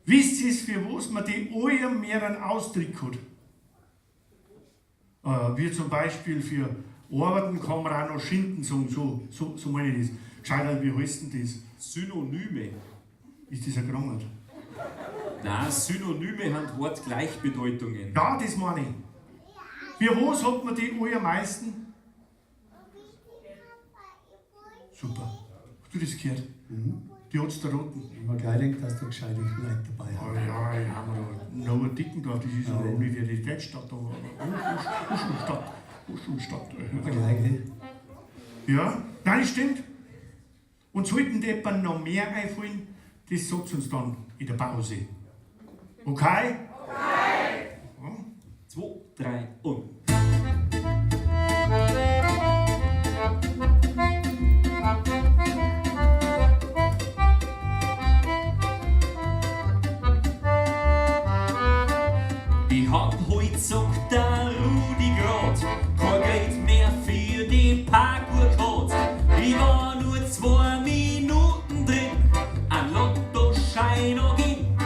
Wisst ihr, für was man die Eier mehr einen Ausdruck hat? Wie zum Beispiel für Arbeiten kann man auch noch Schinden sagen, so meine ich das. Gescheiter, wie heißt denn das? Synonyme. Ist das eine Krankheit? Nein, Synonyme haben Wortgleichbedeutungen. Ja, das meine ich. Für was hat man die am meisten? Super. Hast du das gehört? Die hat es da roten. Ich habe gleich gedacht, dass du gescheite Leute dabei Oh hast. ja, ich habe noch einen dicken da, das ist eine Universitätsstadt. Hochschulstadt. Gleich. Ja, nein, das stimmt. Und sollten die jemand noch mehr einfallen, das sagt uns dann in der Pause. Okay? Ja. 2, 3 und. Ich hab heut, sagt der Rudi grad, kein Geld mehr für die Parkour-Code. Ich war nur 2 Minuten drin, ein Lottoschein noch hin.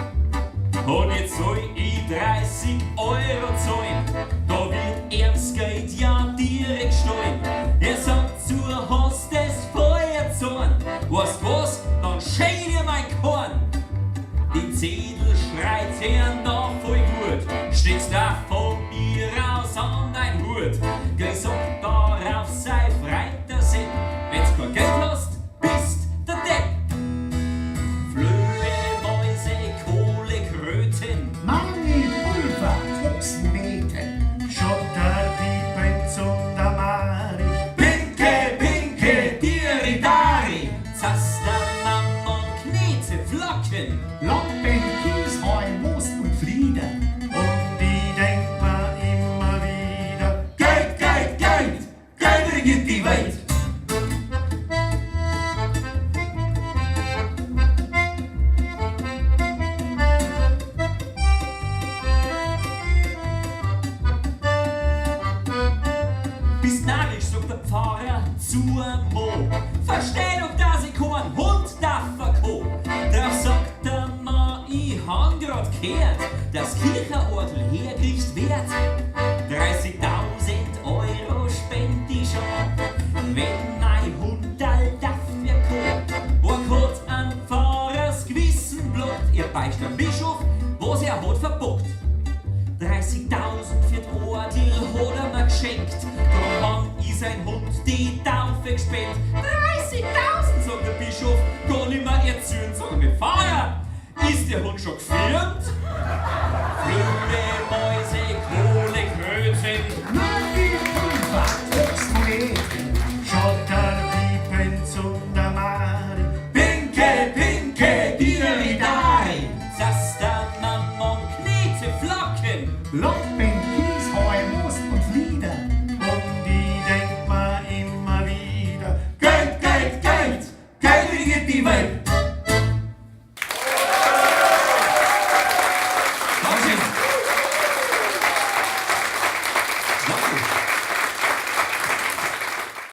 Und jetzt soll ich 30 Euro zahlen, da wird er's Geld ja direkt steuern. Er sagt zu, hast das Feuerzorn, weißt was, dann schäl dir mein Korn. Die Zettel schreit her da voll gut, steckst da von mir raus an dein Hut. Gesagt darauf sei freiter Sinn, wenn's kein Geld hast, bist der Depp. Flöhe, Mäuse, Kohle, Kröten, Mani, Pulver, Fuchsnähten. Schotter, Piepen, Zunder, Mari. Pinke, Pinke, Diridari, Zaster, Mammon, Knete, Flocken. Locken, Kies, Heu, Most und Flieder. Und ich denk mir immer wieder, Geld, Geld, Geld, Geld regiert die Welt. Bist narrisch, sagt der Pfarrer zu Mo. Versteh doch, dass ich keinen Hund darf verkommen. Da sagt der Mann, ich han grad gehört, dass Kirchenorgel herkriegt Wert. 30.000 Euro spend ich schon, wenn mein Hund all dafür kommt. Ein hat an Pfarrers Gewissen blockt, ihr beicht am Bischof, was er hat verbockt. 30.000 für die Ordel hat er mir geschenkt, drum han ich sein Hund die Taufe gespendet. 30.000, sagt der Bischof, kann ich mir erzählen, sag mir, Pfarrer, ist der Hund schon gefirmt? Flöhe, Mäuse, Kohle, Kröten, Mani, Pulver, Fuchsnähten. Schotter, Piepen, Zunder, Mari. Pinke, Pinke, Diridari, Zaster, Mammon, Knete, Flocken. Locken,